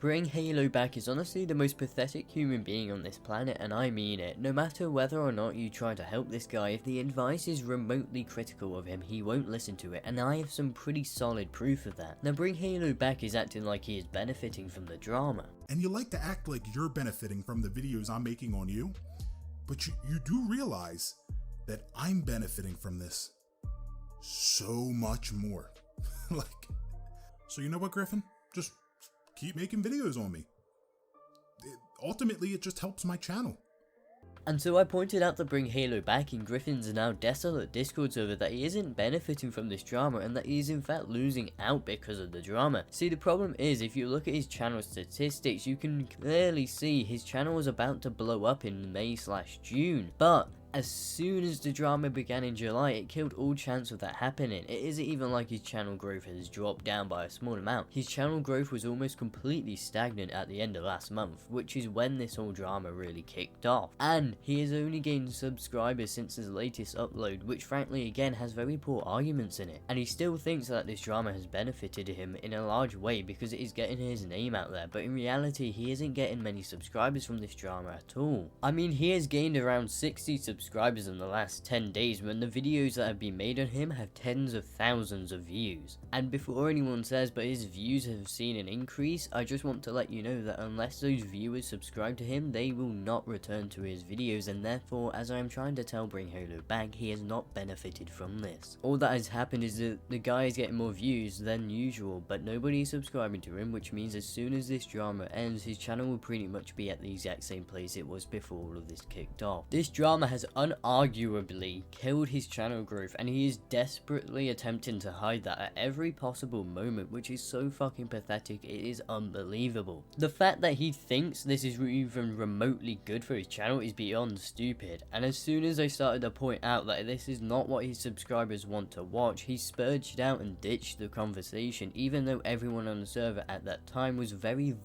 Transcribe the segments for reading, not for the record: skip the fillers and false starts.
BringHaloBack is honestly the most pathetic human being on this planet, and I mean it. No matter whether or not you try to help this guy, if the advice is remotely critical of him, he won't listen to it, and I have some pretty solid proof of that. Now BringHaloBack is acting like he is benefiting from the drama. And you like to act like you're benefiting from the videos I'm making on you, but you do realize that I'm benefiting from this so much more. So you know what, Griffin? Just keep making videos on me. Ultimately, it just helps my channel. And so I pointed out to BringHaloBack in Griffin's now desolate Discord server that he isn't benefiting from this drama and that he is in fact losing out because of the drama. See, the problem is, if you look at his channel statistics, you can clearly see his channel was about to blow up in May/June, but as soon as the drama began in July, it killed all chance of that happening. It isn't even like his channel growth has dropped down by a small amount. His channel growth was almost completely stagnant at the end of last month, which is when this whole drama really kicked off. And he has only gained subscribers since his latest upload, which frankly again has very poor arguments in it. And he still thinks that this drama has benefited him in a large way because it is getting his name out there, but in reality he isn't getting many subscribers from this drama at all. I mean, he has gained around 60 subscribers in the last 10 days when the videos that have been made on him have tens of thousands of views. And before anyone says but his views have seen an increase, I just want to let you know that unless those viewers subscribe to him, they will not return to his videos, and therefore, as I am trying to tell BringHaloBack, he has not benefited from this. All that has happened is that the guy is getting more views than usual, but nobody is subscribing to him, which means as soon as this drama ends, his channel will pretty much be at the exact same place it was before all of this kicked off. This drama has unarguably killed his channel growth, and he is desperately attempting to hide that at every possible moment, which is so fucking pathetic, it is unbelievable. The fact that he thinks this is even remotely good for his channel is beyond stupid, and as soon as I started to point out that this is not what his subscribers want to watch, he spurged out and ditched the conversation, even though everyone on the server at that time was very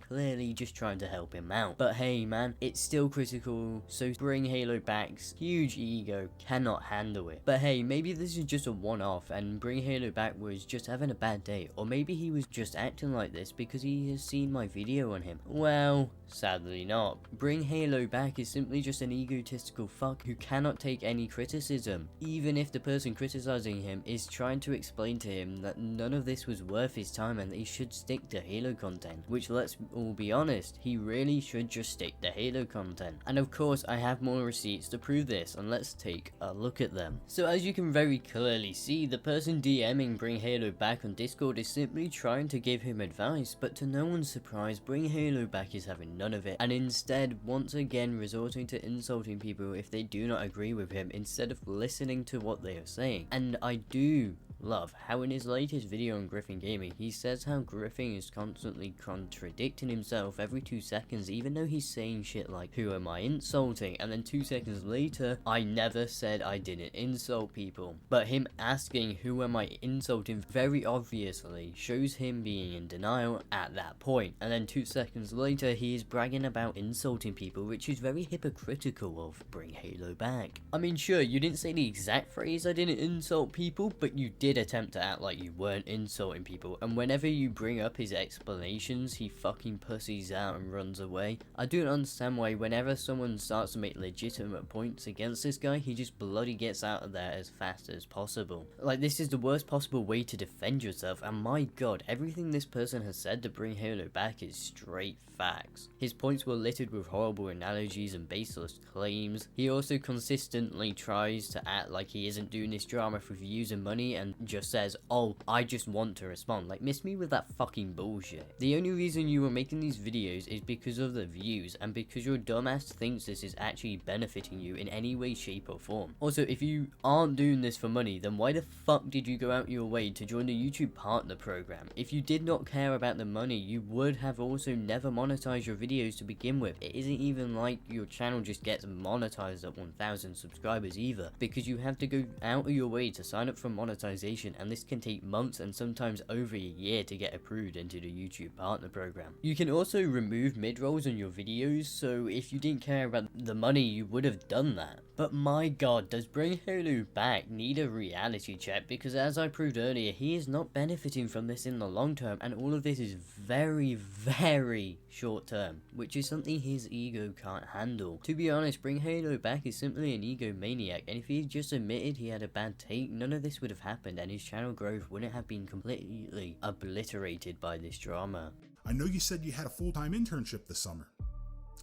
clearly just trying to help him out. But hey man, it's still critical, so BringHaloBack's huge ego cannot handle it. But hey, maybe this is just a one-off and BringHaloBack was just having a bad day, or maybe he was just acting like this because he has seen my video on him. Well, sadly not. BringHaloBack is simply just an egotistical fuck who cannot take any criticism, even if the person criticizing him is trying to explain to him that none of this was worth his time and that he should stick to Halo content. Which, let's all be honest, he really should just stick to Halo content. And of course, I have more receipts to prove this, and let's take a look at them. So as you can very clearly see, the person DMing BringHaloBack on Discord is simply trying to give him advice, but to no one's surprise, BringHaloBack is having none of it, and instead once again resorting to insulting people if they do not agree with him instead of listening to what they are saying. And I do love how in his latest video on Griffin Gaming, he says how Griffin is constantly contradicting himself every 2 seconds, even though he's saying shit like, who am I insulting? And then 2 seconds later, I never said I didn't insult people. But him asking who am I insulting very obviously shows him being in denial at that point. And then 2 seconds later, he is bragging about insulting people, which is very hypocritical of BringHaloBack. I mean, sure, you didn't say the exact phrase I didn't insult people, but you did attempt to act like you weren't insulting people, and whenever you bring up his explanations, he fucking pussies out and runs away. I don't understand why whenever someone starts to make legitimate points against this guy, he just bloody gets out of there as fast as possible. Like, this is the worst possible way to defend yourself, and my god, everything this person has said to BringHaloBack is straight facts. His points were littered with horrible analogies and baseless claims. He also consistently tries to act like he isn't doing this drama for views and money, and just says, oh, I just want to respond. Like, miss me with that fucking bullshit. The only reason you are making these videos is because of the views, and because your dumbass thinks this is actually benefiting you in any way, shape or form. Also, if you aren't doing this for money, then why the fuck did you go out your way to join the YouTube partner program? If you did not care about the money, you would have also never monetized your videos to begin with. It isn't even like your channel just gets monetized at 1,000 subscribers either, because you have to go out of your way to sign up for monetization, and this can take months and sometimes over a year to get approved into the YouTube partner program. You can also remove mid-rolls on your videos, so if you didn't care about the money, you would have done that. But my god, does BringHaloBack need a reality check? Because as I proved earlier, he is not benefiting from this in the long term, and all of this is very, very short term, which is something his ego can't handle. To be honest, BringHaloBack is simply an egomaniac, and if he had just admitted he had a bad take, none of this would have happened, and his channel growth wouldn't have been completely obliterated by this drama. I know you said you had a full-time internship this summer.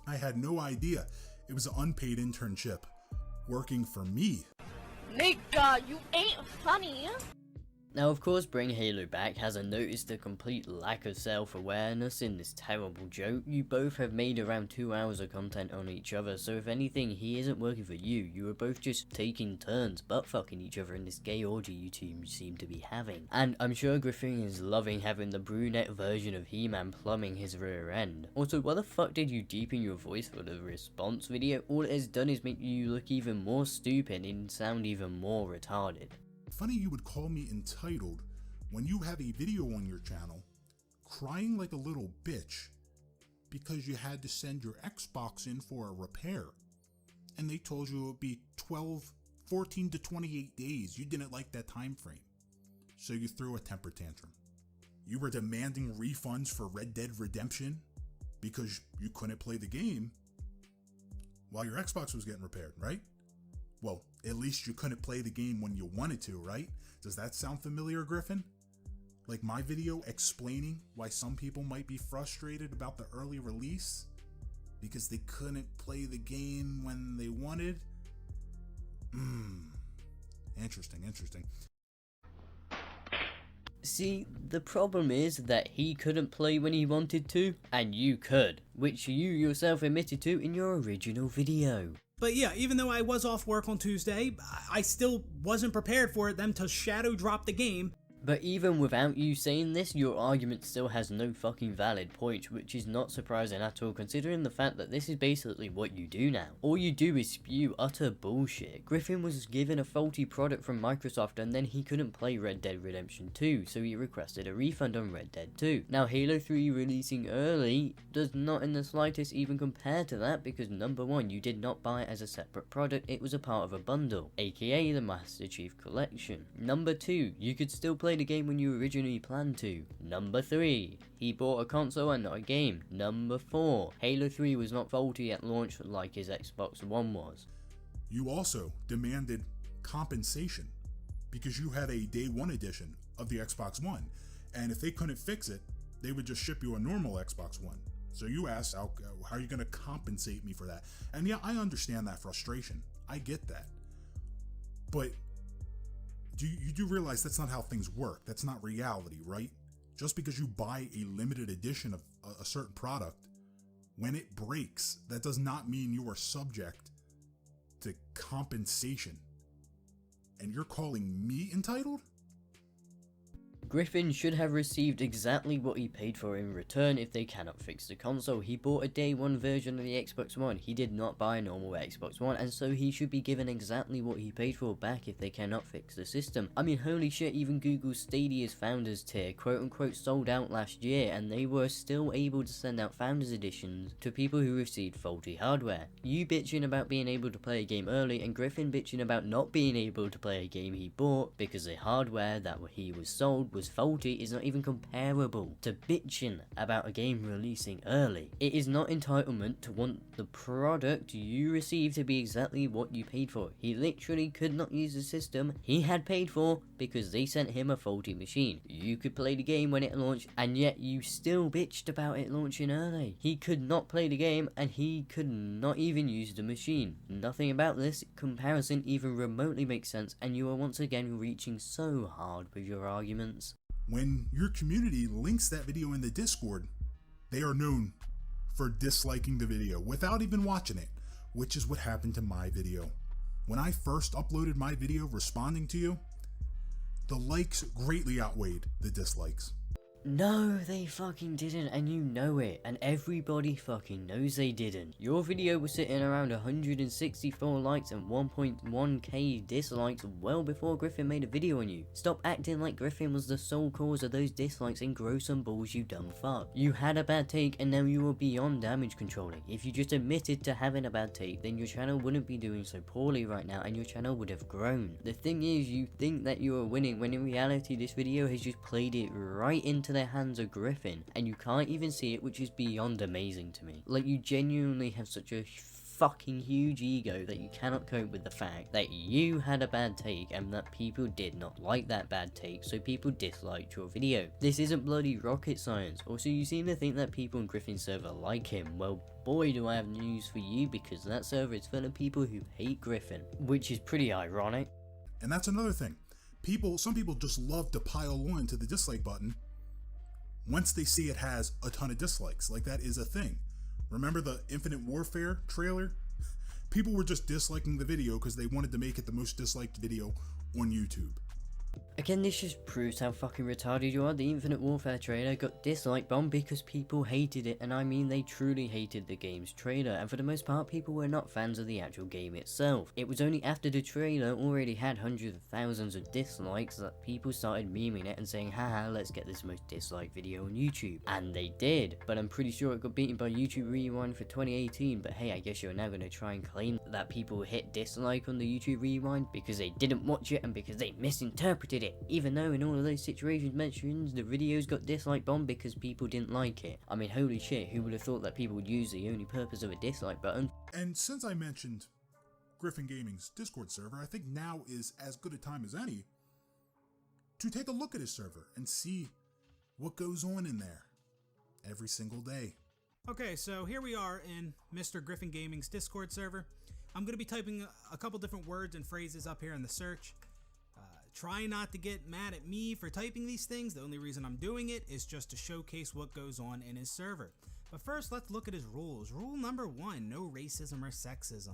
I had no idea it was an unpaid internship. Working for me. Nigga, you ain't funny. Now of course BringHaloBack hasn't noticed the complete lack of self-awareness in this terrible joke. You both have made around 2 hours of content on each other, so if anything he isn't working for you. You are both just taking turns butt fucking each other in this gay orgy you two seem to be having. And I'm sure Griffin is loving having the brunette version of He-Man plumbing his rear end. Also, why the fuck did you deepen your voice for the response video? All it has done is make you look even more stupid and sound even more retarded. Funny you would call me entitled when you have a video on your channel crying like a little bitch because you had to send your Xbox in for a repair and they told you it would be 14 to 28 days. You didn't like that time frame, so you threw a temper tantrum. You were demanding refunds for Red Dead Redemption because you couldn't play the game while your Xbox was getting repaired, right? Well, at least you couldn't play the game when you wanted to, right? Does that sound familiar, Griffin? Like my video explaining why some people might be frustrated about the early release because they couldn't play the game when they wanted? Interesting. See, the problem is that he couldn't play when he wanted to, and you could, which you yourself admitted to in your original video. But yeah, even though I was off work on Tuesday, I still wasn't prepared for them to shadow drop the game. But even without you saying this, your argument still has no fucking valid point, which is not surprising at all considering the fact that this is basically what you do now. All you do is spew utter bullshit. Griffin was given a faulty product from Microsoft and then he couldn't play Red Dead Redemption 2, so he requested a refund on Red Dead 2. Now Halo 3 releasing early does not in the slightest even compare to that because number one, you did not buy it as a separate product, it was a part of a bundle, aka the Master Chief Collection. Number two, you could still play the game when you originally planned to. Number 3, he bought a console and not a game. Number 4, Halo 3 was not faulty at launch like his Xbox One was. You also demanded compensation because you had a day one edition of the Xbox One, and if they couldn't fix it, they would just ship you a normal Xbox One. So you asked, how are you going to compensate me for that? And yeah, I understand that frustration. I get that. But you do realize that's not how things work. That's not reality, right? Just because you buy a limited edition of a certain product, when it breaks, that does not mean you are subject to compensation. And you're calling me entitled? Griffin should have received exactly what he paid for in return if they cannot fix the console. He bought a day one version of the Xbox One. He did not buy a normal Xbox One, and so he should be given exactly what he paid for back if they cannot fix the system. I mean, holy shit, even Google Stadia's founders tier quote unquote sold out last year, and they were still able to send out founders editions to people who received faulty hardware. You bitching about being able to play a game early, and Griffin bitching about not being able to play a game he bought because the hardware that he was sold was faulty is not even comparable to bitching about a game releasing early. It is not entitlement to want the product you receive to be exactly what you paid for. He literally could not use the system he had paid for because they sent him a faulty machine. You could play the game when it launched, and yet you still bitched about it launching early. He could not play the game and he could not even use the machine. Nothing about this comparison even remotely makes sense, and you are once again reaching so hard with your arguments. When your community links that video in the Discord, they are known for disliking the video without even watching it, which is what happened to my video. When I first uploaded my video responding to you, the likes greatly outweighed the dislikes. No, they fucking didn't, and you know it, and everybody fucking knows they didn't. Your video was sitting around 164 likes and 1.1k dislikes well before Griffin made a video on you. Stop acting like Griffin was the sole cause of those dislikes and grow some balls, you dumb fuck. You had a bad take and now you are beyond damage controlling. If you just admitted to having a bad take, then your channel wouldn't be doing so poorly right now and your channel would have grown. The thing is, you think that you are winning when in reality this video has just played it right into their hands of Griffin, and you can't even see it, which is beyond amazing to me. Like, you genuinely have such a fucking huge ego that you cannot cope with the fact that you had a bad take and that people did not like that bad take, so people disliked your video. This isn't bloody rocket science. Also, you seem to think that people on Griffin's server like him. Well, boy do I have news for you, because that server is full of people who hate Griffin, which is pretty ironic. And that's another thing. Some people just love to pile on to the dislike button once they see it has a ton of dislikes. Like, that is a thing. Remember the Infinite Warfare trailer? People were just disliking the video because they wanted to make it the most disliked video on YouTube. Again, this just proves how fucking retarded you are. The Infinite Warfare trailer got dislike bombed because people hated it, and I mean they truly hated the game's trailer, and for the most part people were not fans of the actual game itself. It was only after the trailer already had hundreds of thousands of dislikes that people started memeing it and saying, haha, let's get this most disliked video on YouTube. And they did, but I'm pretty sure it got beaten by YouTube Rewind for 2018, but hey, I guess you're now going to try and claim that people hit dislike on the YouTube Rewind because they didn't watch it and because they misinterpreted it, even though in all of those situations mentioned, the videos got dislike bombed because people didn't like it. I mean, holy shit, who would have thought that people would use the only purpose of a dislike button? And since I mentioned Griffin Gaming's Discord server, I think now is as good a time as any to take a look at his server and see what goes on in there every single day. Okay, so here we are in Mr. Griffin Gaming's Discord server. I'm going to be typing a couple different words and phrases up here in the search. Try not to get mad at me for typing these things. The only reason I'm doing it is just to showcase what goes on in his server. But first, let's look at his rules. Rule number 1, no racism or sexism.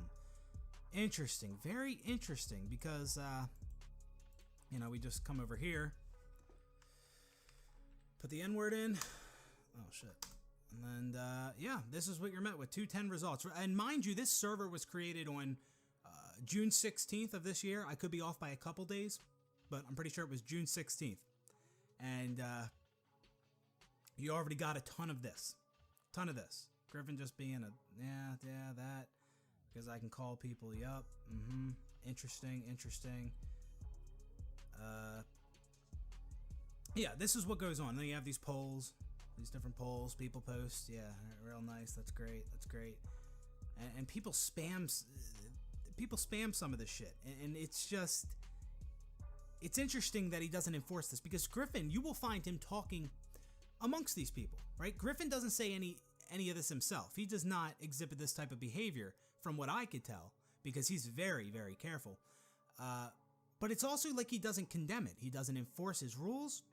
Interesting, very interesting, because, you know, we just come over here, put the N-word in. Oh, shit. And then, yeah, this is what you're met with, 210 results. And mind you, this server was created on June 16th of this year. I could be off by a couple days, but I'm pretty sure it was June 16th. And you already got a ton of this. Griffin just being a, yeah, that. Because I can call people, yup, interesting. Yeah, this is what goes on. Then you have these polls, these different polls, people post, yeah, real nice, that's great. And people spam some of this shit. And it's just, it's interesting that he doesn't enforce this, because Griffin, you will find him talking amongst these people, right? Griffin doesn't say any of this himself. He does not exhibit this type of behavior, from what I could tell, because he's very, very careful. But it's also like he doesn't condemn it. He doesn't enforce his rules,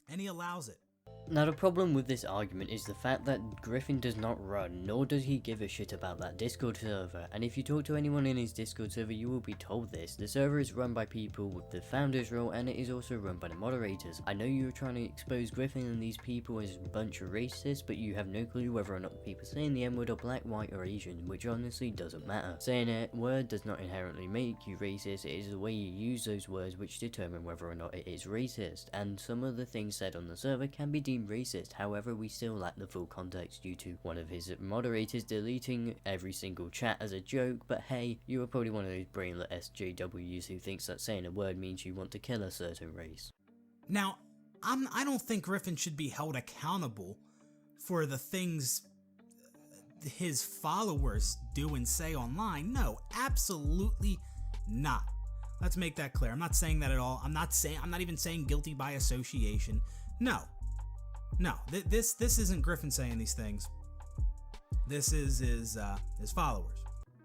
and he allows it. Now, the problem with this argument is the fact that Griffin does not run, nor does he give a shit about that Discord server, and if you talk to anyone in his Discord server, you will be told this. The server is run by people with the founder's role, and it is also run by the moderators. I know you are trying to expose Griffin and these people as a bunch of racists, but you have no clue whether or not the people saying the N-word are black, white, or Asian, which honestly doesn't matter. Saying a word does not inherently make you racist, it is the way you use those words which determine whether or not it is racist, and some of the things said on the server can be deemed racist. However, we still lack the full context due to one of his moderators deleting every single chat as a joke, but hey, you are probably one of those brainless SJWs who thinks that saying a word means you want to kill a certain race. Now, I don't think Griffin should be held accountable for the things his followers do and say online. No, absolutely not. Let's make that clear. I'm not saying that at all. I'm not even saying guilty by association. No, this isn't Griffin saying these things. This is his followers.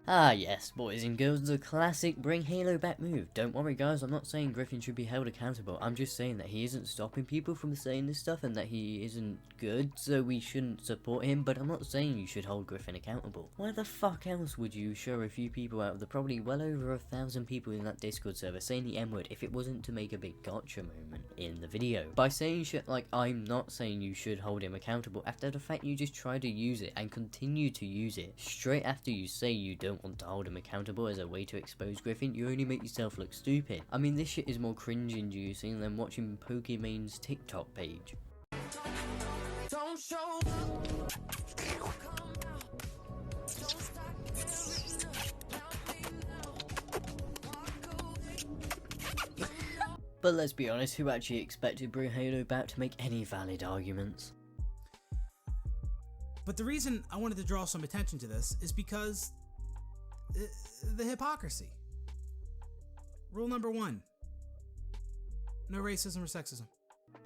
Ah yes, boys and girls, the classic bring Halo back move. Don't worry guys, I'm not saying Griffin should be held accountable, I'm just saying that he isn't stopping people from saying this stuff and that he isn't good, so we shouldn't support him, but I'm not saying you should hold Griffin accountable. Why the fuck else would you show a few people out of the probably well over 1,000 people in that Discord server saying the M-word if it wasn't to make a big gotcha moment in the video? By saying shit like, I'm not saying you should hold him accountable, after the fact you just try to use it and continue to use it, straight after you say you don't want to hold him accountable as a way to expose Griffin, you only make yourself look stupid. I mean, this shit is more cringe-inducing than watching Pokemon's TikTok page. Don't show But let's be honest, who actually expected BringHaloBack to make any valid arguments? But the reason I wanted to draw some attention to this is because the hypocrisy. Rule number 1. No racism or sexism.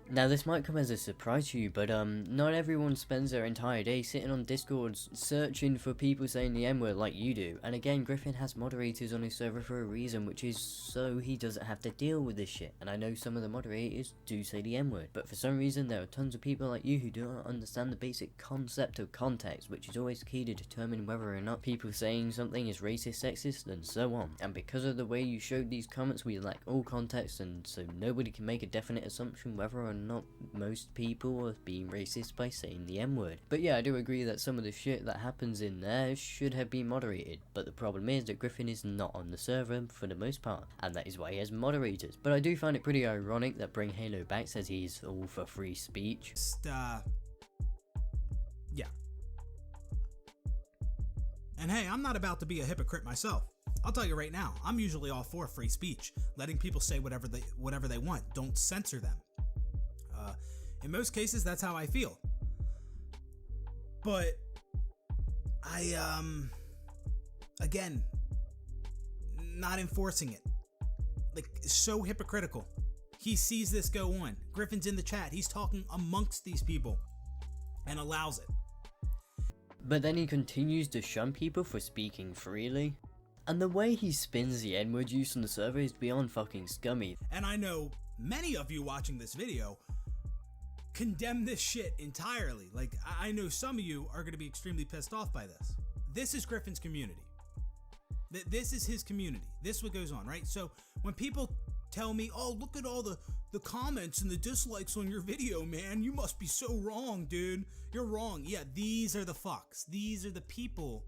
Now this might come as a surprise to you, but not everyone spends their entire day sitting on Discords searching for people saying the M-word like you do. And again, Griffin has moderators on his server for a reason, which is so he doesn't have to deal with this shit. And I know some of the moderators do say the M-word, but for some reason there are tons of people like you who do not understand the basic concept of context, which is always key to determine whether or not people saying something is racist, sexist, and so on. And because of the way you showed these comments, we lack all context, and so nobody can make a definite assumption whether or not most people are being racist by saying the M-word. But yeah, I do agree that some of the shit that happens in there should have been moderated, but the problem is that Griffin is not on the server for the most part, and that is why he has moderators. But I do find it pretty ironic that BringHaloBack says he's all for free speech. Yeah. And hey, I'm not about to be a hypocrite myself. I'll tell you right now, I'm usually all for free speech, letting people say whatever they want. Don't censor them. In most cases, that's how I feel. But again, not enforcing it. Like, so hypocritical. He sees this go on. Griffin's in the chat. He's talking amongst these people and allows it. But then he continues to shun people for speaking freely. And the way he spins the N-word use on the server is beyond fucking scummy. And I know many of you watching this video condemn this shit entirely. Like, I know some of you are going to be extremely pissed off by this. This is Griffin's community. This is his community. This is what goes on, right? So when people tell me, oh, look at all the comments and the dislikes on your video, man, you must be so wrong, dude. You're wrong. Yeah, these are the fucks. These are the people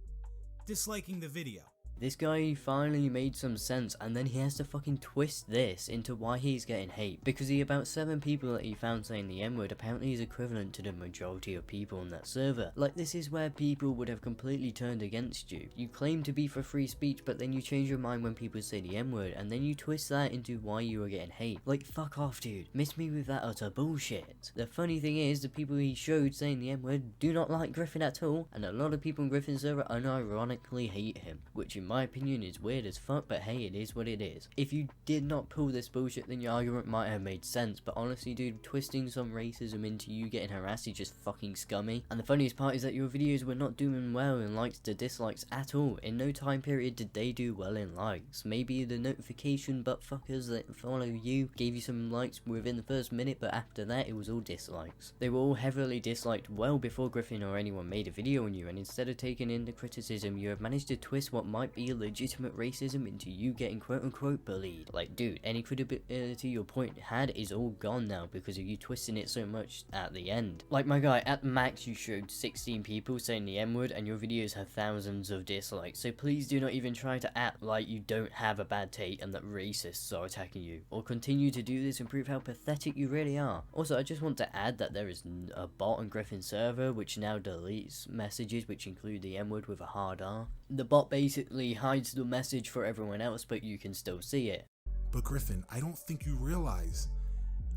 disliking the video. This guy finally made some sense, and then he has to fucking twist this into why he's getting hate, because the about 7 people that he found saying the M-word apparently is equivalent to the majority of people on that server. Like, this is where people would have completely turned against you. You claim to be for free speech, but then you change your mind when people say the M-word, and then you twist that into why you are getting hate. Like, fuck off, dude. Miss me with that utter bullshit. The funny thing is, the people he showed saying the M-word do not like Griffin at all, and a lot of people on Griffin's server unironically hate him, which in my opinion is weird as fuck, but hey, it is what it is. If you did not pull this bullshit, then your argument might have made sense, but honestly, dude, twisting some racism into you getting harassed is just fucking scummy. And the funniest part is that your videos were not doing well in likes to dislikes at all. In no time period did they do well in likes. Maybe the notification butt fuckers that follow you gave you some likes within the first minute, but after that it was all dislikes. They were all heavily disliked well before Griffin or anyone made a video on you, and instead of taking in the criticism, you have managed to twist what might be legitimate racism into you getting quote unquote bullied. Like, dude, any credibility your point had is all gone now because of you twisting it so much at the end. Like, my guy, at max you showed 16 people saying the M-word and your videos have thousands of dislikes, so please do not even try to act like you don't have a bad take and that racists are attacking you, or continue to do this and prove how pathetic you really are. Also, I just want to add that there is a bot on Griffin's server which now deletes messages which include the M-word with a hard R. The bot basically hides the message for everyone else, but you can still see it. But Griffin, I don't think you realize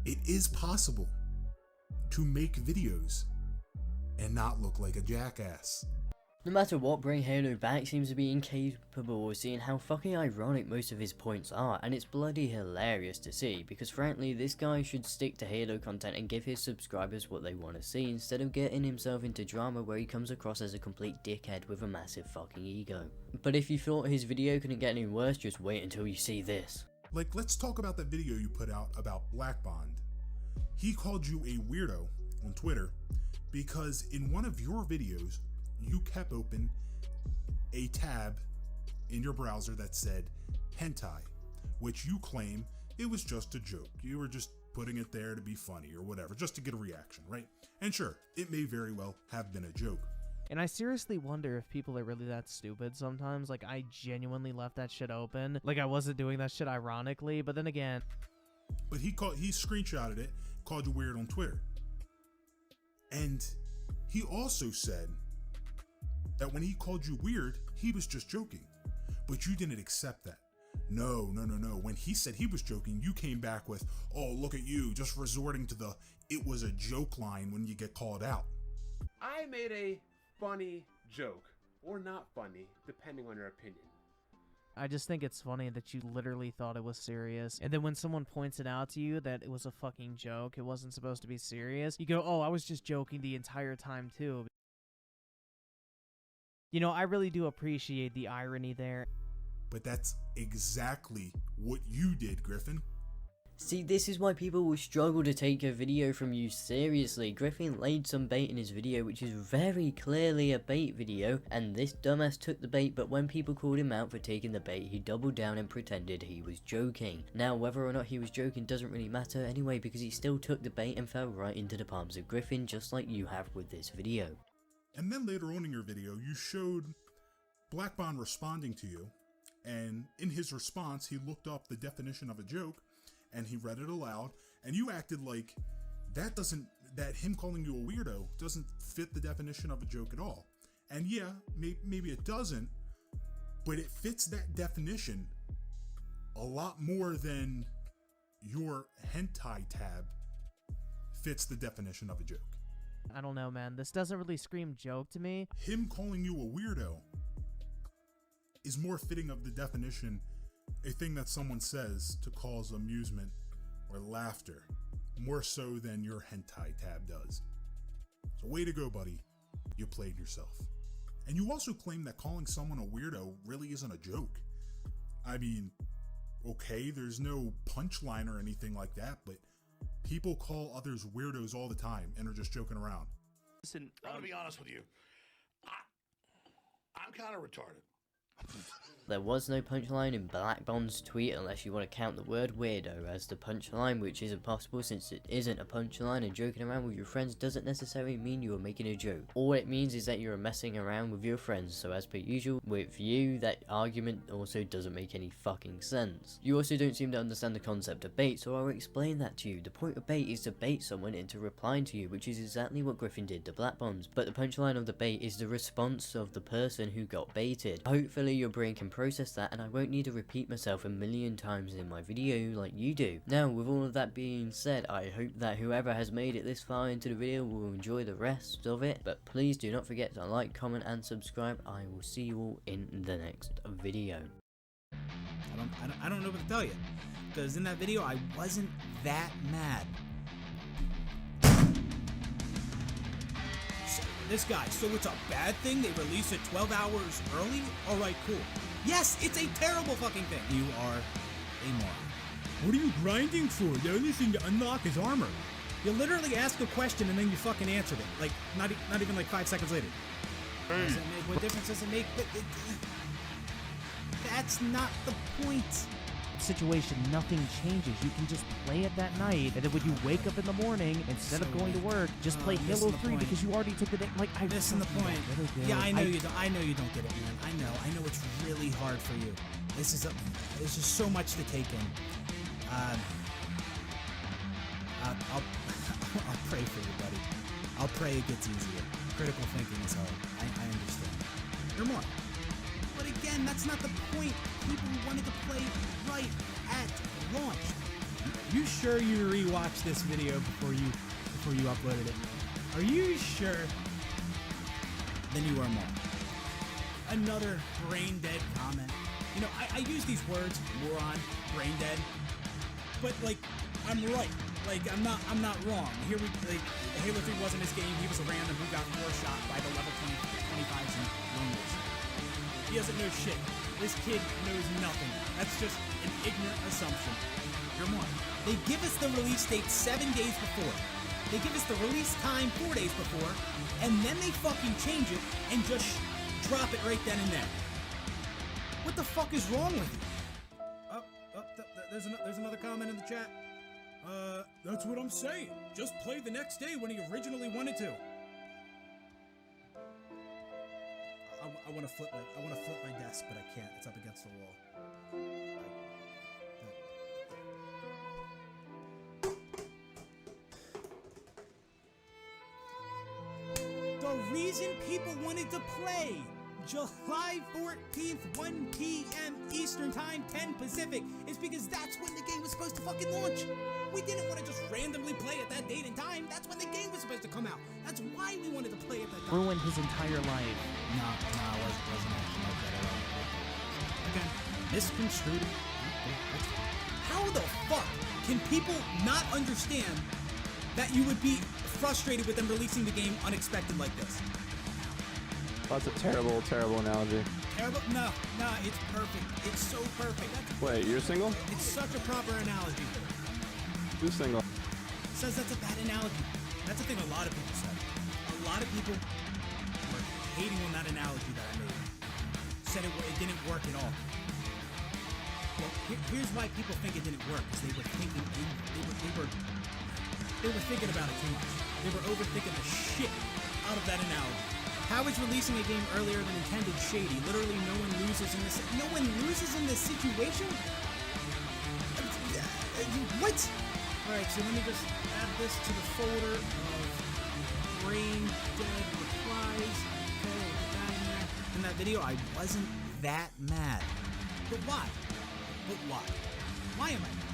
it is possible to make videos and not look like a jackass. No matter what, BringHaloBack seems to be incapable of seeing how fucking ironic most of his points are, and it's bloody hilarious to see, because frankly this guy should stick to Halo content and give his subscribers what they want to see, instead of getting himself into drama where he comes across as a complete dickhead with a massive fucking ego. But if you thought his video couldn't get any worse, just wait until you see this. Like, let's talk about that video you put out about Black Bond. He called you a weirdo on Twitter because in one of your videos, you kept open a tab in your browser that said hentai, which you claim it was just a joke. You were just putting it there to be funny or whatever, just to get a reaction, right? And sure, it may very well have been a joke. And I seriously wonder if people are really that stupid sometimes. Like, I genuinely left that shit open. Like, I wasn't doing that shit ironically, but then again. But he screenshotted it, called you weird on Twitter. And he also said that when he called you weird, he was just joking. But you didn't accept that. No. When he said he was joking, you came back with, oh, look at you, just resorting to the it was a joke line when you get called out. I made a funny joke, or not funny, depending on your opinion. I just think it's funny that you literally thought it was serious, and then when someone points it out to you that it was a fucking joke, it wasn't supposed to be serious, you go, oh, I was just joking the entire time too. You know, I really do appreciate the irony there. But that's exactly what you did, Griffin. See, this is why people will struggle to take a video from you seriously. Griffin laid some bait in his video, which is very clearly a bait video, and this dumbass took the bait, but when people called him out for taking the bait, he doubled down and pretended he was joking. Now, whether or not he was joking doesn't really matter anyway, because he still took the bait and fell right into the palms of Griffin, just like you have with this video. And then later on in your video, you showed Black Bond responding to you, and in his response, he looked up the definition of a joke, and he read it aloud, and you acted like that him calling you a weirdo doesn't fit the definition of a joke at all. And yeah, maybe it doesn't, but it fits that definition a lot more than your hentai tab fits the definition of a joke. I don't know, man. This doesn't really scream joke to me. Him calling you a weirdo is more fitting of the definition, a thing that someone says to cause amusement or laughter, more so than your hentai tab does. So way to go, buddy. You played yourself. And you also claim that calling someone a weirdo really isn't a joke. I mean, okay, there's no punchline or anything like that, but people call others weirdos all the time and are just joking around. Listen, I'm gonna be honest with you. I'm kind of retarded. There was no punchline in Black Bond's tweet unless you want to count the word weirdo as the punchline, which isn't possible since it isn't a punchline, and joking around with your friends doesn't necessarily mean you are making a joke. All it means is that you are messing around with your friends, so as per usual, with you, that argument also doesn't make any fucking sense. You also don't seem to understand the concept of bait, so I'll explain that to you. The point of bait is to bait someone into replying to you, which is exactly what Griffin did to Black Bond, but the punchline of the bait is the response of the person who got baited. Hopefully your brain can process that, and I won't need to repeat myself a million times in my video like you do. Now, with all of that being said, I hope that whoever has made it this far into the video will enjoy the rest of it, but please do not forget to like, comment and subscribe. I will see you all in the next video. I don't know what to tell you, because in that video I wasn't that mad. This guy, so it's a bad thing they release it 12 hours early? Alright, cool. Yes, it's a terrible fucking thing. You are a moron. What are you grinding for? The only thing to unlock is armor. You literally ask a question and then you fucking answered it. Like, not even like 5 seconds later. Does it make, what difference does it make? That's not the point. Situation, nothing changes. You can just play it that night, and then when you wake up in the morning, instead of going to work, just play Halo 3 because you already took the day. Like, I missing the point. Yeah, I know you don't. I know you don't get it, man. I know it's really hard for you. There's just so much to take in. I'll pray for you, buddy. I'll pray it gets easier. Critical thinking is hard. I understand. You're more. But again, that's not the point. People wanted to play right at launch. You sure you rewatched this video before you uploaded it? Are you sure? Then you are more. another brain dead comment. You know, I use these words, moron, brain dead, but like, I'm right. Like, I'm not wrong. Here we, like, Halo 3 wasn't his game. He was a random who got 4-shot by the level 25s and rumors. He doesn't know shit. This kid knows nothing. That's just an ignorant assumption. You're one. They give us the release date 7 days before. They give us the release time 4 days before, and then they fucking change it and just drop it right then and there. What the fuck is wrong with you? There's another comment in the chat. That's what I'm saying. Just play the next day when he originally wanted to. I want to flip my desk, but I can't. It's up against the wall. The reason people wanted to play July 14th, 1 p.m. Eastern Time, 10 Pacific, is because that's when the game was supposed to fucking launch. We didn't want to just randomly play at that date and time. That's when the game was supposed to come out. That's why we wanted to play at that time. Ruined his entire life. No, it wasn't actually like that at all. Again, misconstrued. How the fuck can people not understand that you would be frustrated with them releasing the game unexpected like this? That's a terrible, terrible analogy. Terrible? No, it's perfect. It's so perfect. Wait, you're single? It's such a proper analogy. Who's single? Says that's a bad analogy. That's the thing a lot of people say. A lot of people were hating on that analogy that I made. Said it didn't work at all. Well, here's why people think it didn't work, because they were thinking they were thinking about it too much. They were overthinking the shit out of that analogy. How is releasing a game earlier than intended shady? Literally, no one loses in this. No one loses in this situation. What? All right, so let me just add this to the folder of brain dead replies. Okay, we'll put that in there. In that video, I wasn't that mad. But why? Why am I mad?